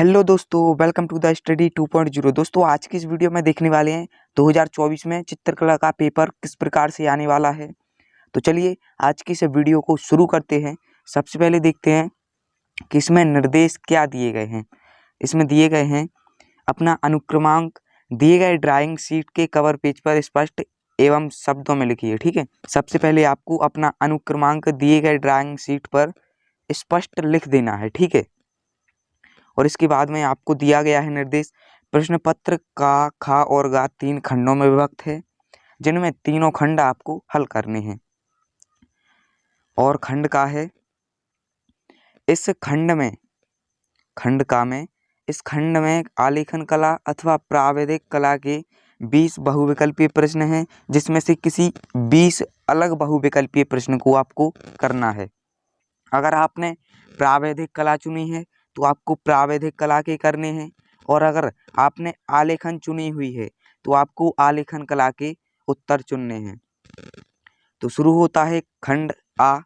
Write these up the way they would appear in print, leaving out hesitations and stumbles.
Hello दोस्तों, welcome to the study 2.0। दोस्तों, आज की इस वीडियो में देखने वाले हैं 2024 में चित्रकला का पेपर किस प्रकार से आने वाला है। तो चलिए आज की इस वीडियो को शुरू करते हैं। सबसे पहले देखते हैं कि इसमें निर्देश क्या दिए गए हैं। इसमें दिए गए हैं अपना अनुक्रमांक दिए गए ड्राइंग शीट के कवर पेज पर स्पष्ट एवं शब्दों में लिखिए। ठीक है, सबसे पहले आपको अपना अनुक्रमांक दिए गए ड्राइंग शीट पर स्पष्ट लिख देना है। ठीक है, और इसके बाद में आपको दिया गया है निर्देश। प्रश्न पत्र का खा और गा 3 खंडों में विभक्त है, जिनमें तीनों खंड आपको हल करने हैं। और खंड का है इस खंड में आलेखन कला अथवा प्राविधिक कला के 20 बहुविकल्पीय प्रश्न हैं, जिसमें से किसी 20 अलग बहुविकल्पीय प्रश्न को आपको करना है। अगर आपने प्राविधिक कला चुनी है तो आपको प्राविधिक कला के करने हैं, और अगर आपने आलेखन चुनी हुई है तो आपको आलेखन कला के उत्तर चुनने हैं। तो शुरू होता है खंड आ,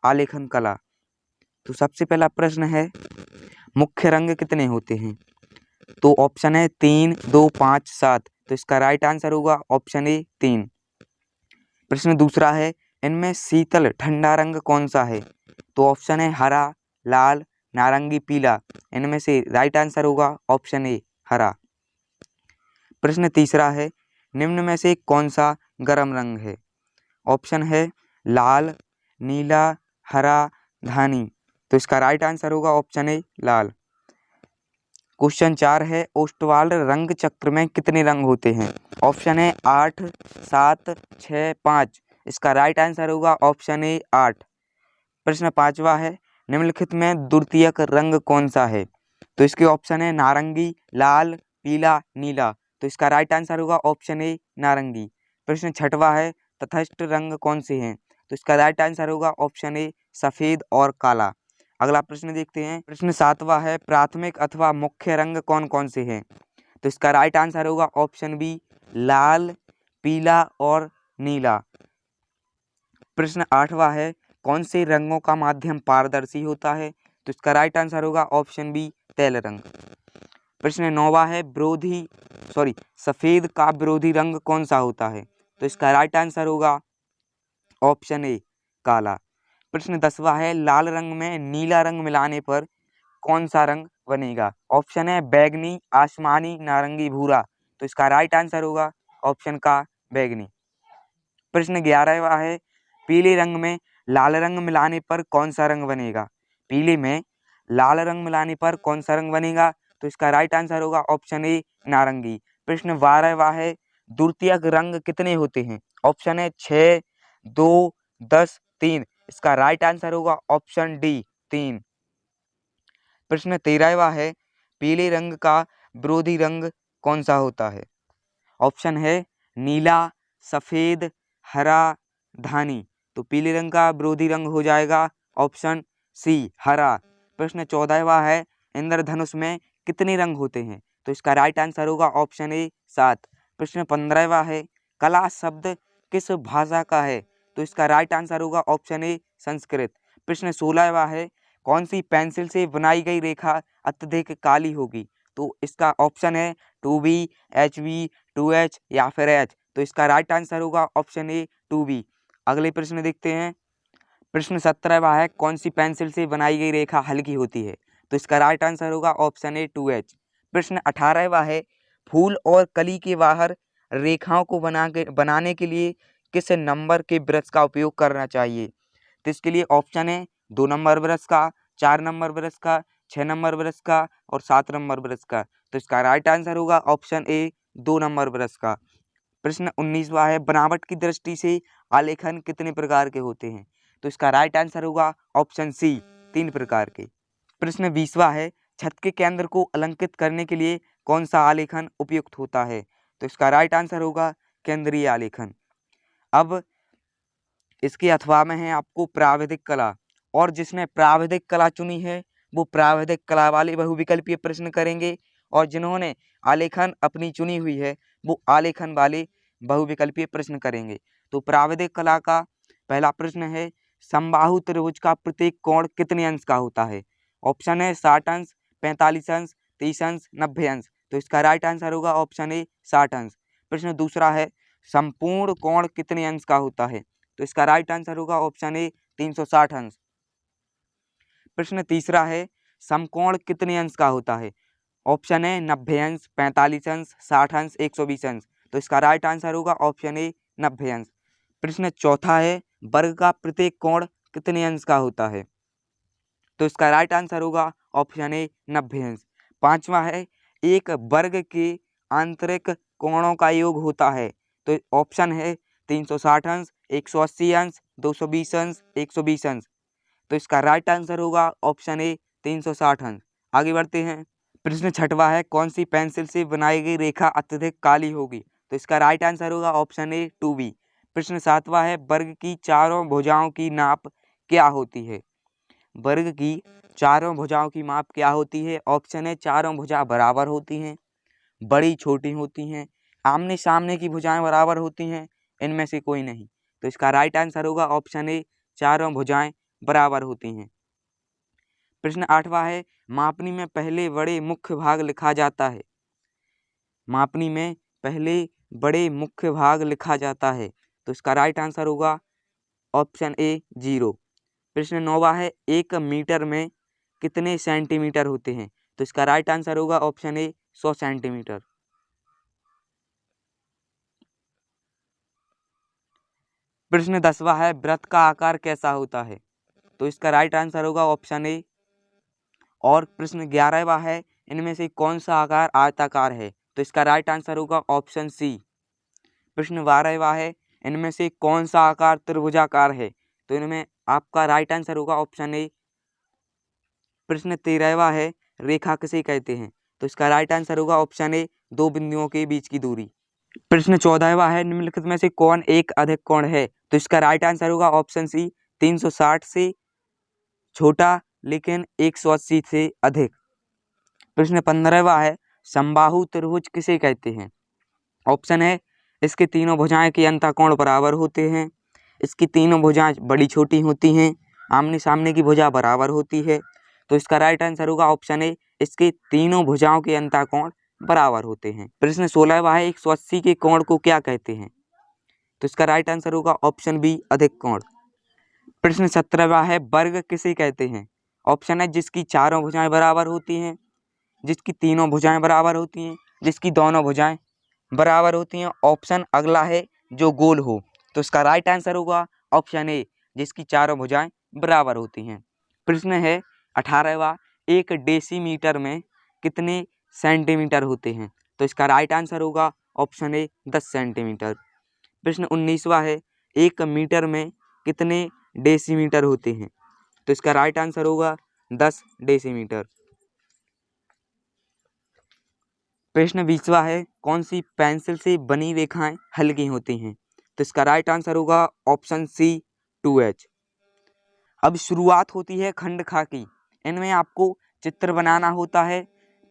आलेखन कला। तो सबसे पहला प्रश्न है, मुख्य रंग कितने होते हैं? तो ऑप्शन है 3, 2, 5, 7। तो इसका राइट आंसर होगा ऑप्शन ए 3। प्रश्न दूसरा है, इनमें शीतल ठंडा रंग कौन सा है? तो ऑप्शन है हरा, लाल, नारंगी, पीला। इनमें से राइट आंसर होगा ऑप्शन ए हरा। प्रश्न तीसरा है, निम्न में से कौन सा गर्म रंग है? ऑप्शन है लाल, नीला, हरा, धानी। तो इसका राइट आंसर होगा ऑप्शन ए लाल। क्वेश्चन 4 है, ओस्टवाल रंग चक्र में कितने रंग होते हैं? ऑप्शन है 8, 7, 6, 5। इसका राइट आंसर होगा ऑप्शन ए 8। प्रश्न 5वां है, निम्नलिखित में द्वितीयक रंग कौन सा है? तो इसके ऑप्शन है नारंगी, लाल, पीला, नीला। तो इसका राइट आंसर होगा ऑप्शन ए नारंगी। प्रश्न 6वां है, तटस्थ रंग कौन से हैं? तो इसका राइट आंसर होगा ऑप्शन ए सफेद और काला। अगला प्रश्न देखते हैं। प्रश्न 7वां है, प्राथमिक अथवा मुख्य रंग कौन कौन से हैं? तो इसका राइट आंसर होगा ऑप्शन बी लाल, पीला और नीला। प्रश्न 8वां है, कौन से रंगों का माध्यम पारदर्शी होता है? तो इसका राइट आंसर होगा ऑप्शन बी तेल रंग। प्रश्न 9वां है, सफेद का विरोधी रंग कौन सा होता है? तो इसका राइट आंसर होगा ऑप्शन ए काला। प्रश्न 10वां है, लाल रंग में नीला रंग मिलाने पर कौन सा रंग बनेगा? ऑप्शन है बैगनी, आसमानी, नारंगी, भूरा। तो इसका राइट आंसर होगा ऑप्शन का बैगनी। प्रश्न 11वां है, पीले रंग में लाल रंग मिलाने पर कौन सा रंग बनेगा? पीले में लाल रंग मिलाने पर कौन सा रंग बनेगा? तो इसका राइट आंसर होगा ऑप्शन ए नारंगी। प्रश्न 12वां है, द्वितीयक रंग कितने होते हैं? ऑप्शन है 6, 2, 10, 3। इसका राइट आंसर होगा ऑप्शन डी 3। प्रश्न 13वां है, पीले रंग का विरोधी रंग कौन सा होता है? ऑप्शन है नीला, सफेद, हरा, धानी। तो पीले रंग का विरोधी रंग हो जाएगा ऑप्शन सी हरा। प्रश्न 14वां है, इंद्रधनुष में कितने रंग होते हैं? तो इसका राइट आंसर होगा ऑप्शन ए 7। प्रश्न 15वां है, कला शब्द किस भाषा का है? तो इसका राइट आंसर होगा ऑप्शन ए संस्कृत। प्रश्न 16वां है, कौन सी पेंसिल से बनाई गई रेखा अत्यधिक काली होगी? तो इसका ऑप्शन है 2B, HB, 2H या फिर H। तो इसका राइट आंसर होगा ऑप्शन ए 2B। अगले प्रश्न देखते हैं। प्रश्न 17वां है, कौन सी पेंसिल से बनाई गई रेखा हल्की होती है? तो इसका राइट आंसर होगा ऑप्शन ए 2H। प्रश्न 18वां है, फूल और कली के बाहर रेखाओं को बनाने के लिए किस नंबर के ब्रश का उपयोग करना चाहिए? तो इसके लिए ऑप्शन है 2 नंबर ब्रश का, 4 नंबर ब्रश का, 6 नंबर ब्रश का और 7 नंबर ब्रश का। तो इसका राइट आंसर होगा ऑप्शन ए 2 नंबर ब्रश का। प्रश्न 19वां है, बनावट की दृष्टि से आलेखन कितने प्रकार के होते हैं? तो इसका राइट आंसर होगा ऑप्शन सी 3 प्रकार के। प्रश्न 20वां है, छत के केंद्र को अलंकृत करने के लिए कौन सा आलेखन उपयुक्त होता है? तो इसका राइट आंसर होगा केंद्रीय आलेखन। अब इसके अथवा में है आपको प्राविधिक कला, और जिसने प्राविधिक कला चुनी है वो प्राविधिक कला वाले बहुविकल्पीय प्रश्न करेंगे, और जिन्होंने आलेखन अपनी चुनी हुई है वो आलेखन वाले बहुविकल्पीय प्रश्न करेंगे। तो प्राविधिक कला का पहला प्रश्न है, समबाहु त्रिभुज का प्रत्येक कोण कितने अंश का होता है? ऑप्शन है 60 अंश, 45 अंश, 30 अंश 90 अंश। तो इसका राइट आंसर होगा ऑप्शन ए 60 अंश। प्रश्न दूसरा है संपूर्ण कोण कितने अंश का होता है? तो इसका राइट आंसर होगा ऑप्शन ए 360 अंश। प्रश्न तीसरा है समकोण कितने अंश का होता है? ऑप्शन ए 90 अंश 45 अंश 60 अंश 120 अंश। तो इसका राइट आंसर होगा ऑप्शन ए 90 अंश। प्रश्न चौथा है वर्ग का प्रत्येक कोण कितने अंश का होता है? तो इसका राइट आंसर होगा ऑप्शन ए 90 अंश। पांचवा है एक वर्ग के आंतरिक कोणों का योग होता है। तो ऑप्शन है 360 अंश 180 अंश 220 अंश 120 अंश। तो इसका राइट आंसर होगा ऑप्शन ए 360 अंश। आगे बढ़ते हैं। प्रश्न छठवा है कौन सी पेंसिल से बनाई गई रेखा अत्यधिक काली होगी? तो इसका राइट आंसर होगा ऑप्शन ए 2B। प्रश्न सातवां है वर्ग की चारों भुजाओं की नाप क्या होती है? वर्ग की चारों भुजाओं की माप क्या होती है? ऑप्शन है चारों भुजा बराबर होती हैं, बड़ी छोटी होती हैं, आमने सामने की भुजाएं बराबर होती हैं, इनमें से कोई नहीं। तो इसका राइट आंसर होगा ऑप्शन ए चारों भुजाएं बराबर होती हैं। प्रश्न आठवां है मापनी में पहले बड़े मुख्य भाग लिखा जाता है। मापनी में पहले बड़े मुख्य भाग लिखा जाता है। तो इसका राइट आंसर होगा ऑप्शन ए 0। प्रश्न नौवां है 1 मीटर में कितने सेंटीमीटर होते हैं? तो इसका राइट आंसर होगा ऑप्शन ए 100 सेंटीमीटर। प्रश्न 10वां है वृत्त का आकार कैसा होता है? तो इसका राइट आंसर होगा ऑप्शन ए। और प्रश्न 11वां है इनमें से कौन सा आकार आयताकार है? तो इसका राइट आंसर होगा ऑप्शन सी। प्रश्न 12वां है इनमें से कौन सा आकार त्रिभुजाकार है? तो इनमें आपका राइट आंसर होगा ऑप्शन ए। प्रश्न 13वां है रेखा किसे कहते हैं? तो इसका राइट आंसर होगा ऑप्शन ए 2 बिंदुओं के बीच की दूरी। प्रश्न 14वां है निम्नलिखित में से कौन एक अधिक कोण है? तो इसका राइट आंसर होगा ऑप्शन सी 360 से छोटा लेकिन 180 से अधिक। प्रश्न 15वां है समबाहु त्रिभुज किसे कहते हैं? ऑप्शन है इसके तीनों भुजाएं के अंतःकोण बराबर होते हैं, इसकी तीनों भुजाएं बड़ी छोटी होती हैं, आमने सामने की भुजा बराबर होती है। तो इसका राइट आंसर होगा ऑप्शन ए इसके तीनों भुजाओं के अंतःकोण बराबर होते हैं। प्रश्न 16वां है 180 के कोण को क्या कहते हैं? तो इसका राइट आंसर होगा ऑप्शन बी अधिक कोण। प्रश्न 17वां है वर्ग किसे कहते हैं? ऑप्शन है जिसकी चारों भुजाएं बराबर होती हैं, जिसकी तीनों भुजाएं बराबर होती हैं, जिसकी दोनों भुजाएं बराबर होती हैं। ऑप्शन अगला है जो गोल हो। तो इसका राइट आंसर होगा ऑप्शन ए जिसकी चारों भुजाएं बराबर होती हैं। प्रश्न है 18वां 1 डेसीमीटर में कितने सेंटीमीटर होते हैं? तो इसका राइट आंसर होगा ऑप्शन ए 10 सेंटीमीटर। प्रश्न 19वां है 1 मीटर में कितने डेसीमीटर होते हैं? तो इसका राइट आंसर होगा 10 डेसीमीटर। प्रश्न 20वां है कौन सी पेंसिल से बनी रेखाएं हल्की होती हैं? तो इसका राइट आंसर होगा ऑप्शन सी 2H। अब शुरुआत होती है खंड खा की। इनमें आपको चित्र बनाना होता है,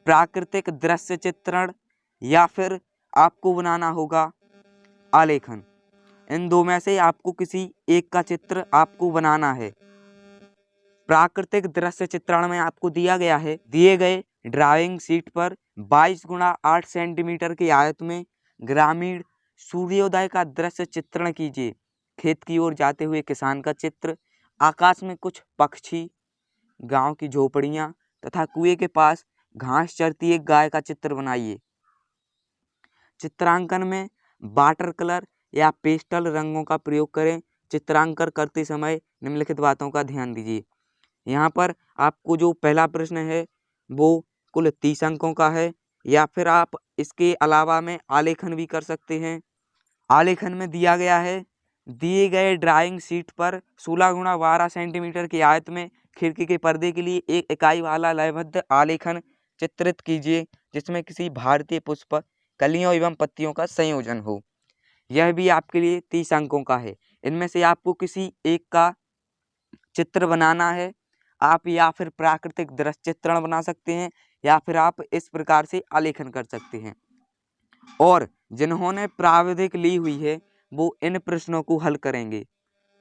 प्राकृतिक दृश्य चित्रण या फिर आपको बनाना होगा आलेखन। इन दो में से आपको किसी एक का चित्र आपको बनाना है। प्राकृतिक दृश्य चित्रण में आपको दिया गया है दिए गए ड्राइंग शीट पर 22 गुणा 8 सेंटीमीटर की आयत में ग्रामीण सूर्योदय का दृश्य चित्रण कीजिए। खेत की ओर जाते हुए किसान का चित्र, आकाश में कुछ पक्षी, गांव की झोपड़ियां तथा कुएं के पास घास चरती एक गाय का चित्र बनाइए। चित्रांकन में वाटर कलर या पेस्टल रंगों का प्रयोग करें। चित्रांकन करते समय निम्नलिखित बातों का ध्यान दीजिए। यहाँ पर आपको जो पहला प्रश्न है वो कुल 30 अंकों का है, या फिर आप इसके अलावा में आलेखन भी कर सकते हैं। आलेखन में दिया गया है दिए गए ड्राइंग शीट पर 16 गुणा 12 सेंटीमीटर की आयत में खिड़की के पर्दे के लिए एक इकाई वाला लयबद्ध आलेखन चित्रित कीजिए जिसमें किसी भारतीय पुष्प, कलियों एवं पत्तियों का संयोजन हो। यह भी आपके लिए 30 अंकों का है। इनमें से आपको किसी एक का चित्र बनाना है। आप या फिर प्राकृतिक दृश्य चित्रण बना सकते हैं या फिर आप इस प्रकार से आलेखन कर सकते हैं। और जिन्होंने प्राविधिक ली हुई है वो इन प्रश्नों को हल करेंगे।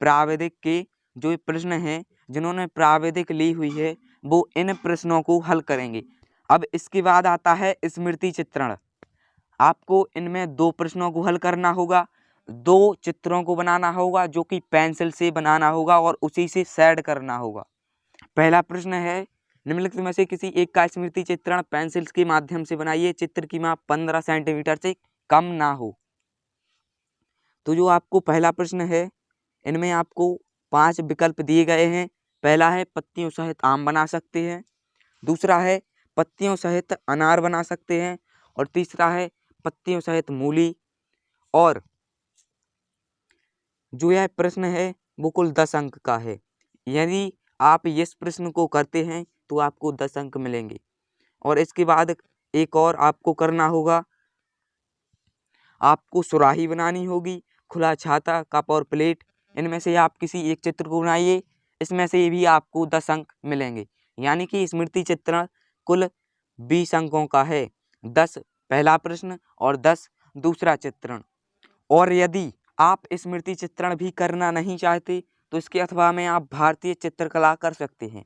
प्राविधिक के जो प्रश्न हैं जिन्होंने प्राविधिक ली हुई है वो इन प्रश्नों को हल करेंगे। अब इसके बाद आता है स्मृति चित्रण। आपको इनमें 2 प्रश्नों को हल करना होगा, 2 चित्रों को बनाना होगा जो कि पेंसिल से बनाना होगा और उसी से शेड करना होगा। पहला प्रश्न है, निम्नलिखित में से किसी एक का स्मृति चित्रण पेंसिल के माध्यम से बनाइए, चित्र की माप 15 सेंटीमीटर से कम ना हो। तो जो आपको पहला प्रश्न है, इनमें आपको 5 विकल्प दिए गए हैं। पहला है पत्तियों सहित आम बना सकते हैं, दूसरा है पत्तियों सहित अनार बना सकते हैं, और तीसरा है पत्तियों सहित मूली। और जो यह प्रश्न है वो कुल 10 अंक का है। यदि आप इस प्रश्न को करते हैं तो आपको 10 अंक मिलेंगे। और इसके बाद एक और आपको करना होगा, आपको सुराही बनानी होगी, खुला छाता, कप और प्लेट। इनमें से आप किसी एक चित्र को बनाइए, इसमें से भी आपको 10 अंक मिलेंगे। यानी कि स्मृति चित्रण कुल 20 अंकों का है, 10 पहला प्रश्न और 10 दूसरा चित्रण। और यदि आप स्मृति चित्रण भी करना नहीं चाहते तो इसके अथवा में आप भारतीय चित्रकला कर सकते हैं।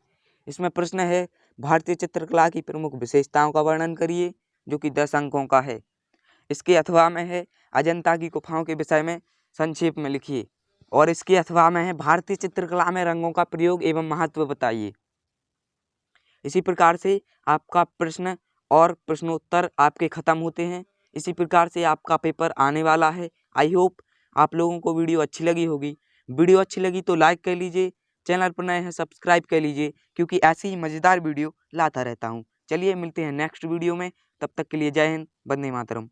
इसमें प्रश्न है, भारतीय चित्रकला की प्रमुख विशेषताओं का वर्णन करिए, जो कि 10 अंकों का है। इसके अथवा में है, अजंता की गुफाओं के विषय में संक्षेप में लिखिए। और इसके अथवा में है, भारतीय चित्रकला में रंगों का प्रयोग एवं महत्व बताइए। इसी प्रकार से आपका प्रश्न और प्रश्नोत्तर आपके खत्म होते हैं। इसी प्रकार से आपका पेपर आने वाला है। आई होप आप लोगों को वीडियो अच्छी लगी होगी। वीडियो अच्छी लगी तो लाइक कर लीजिए, चैनल पर नए हैं सब्सक्राइब कर लीजिए, क्योंकि ऐसी ही मज़ेदार वीडियो लाता रहता हूँ। चलिए मिलते हैं नेक्स्ट वीडियो में, तब तक के लिए जय हिंद, वंदे मातरम।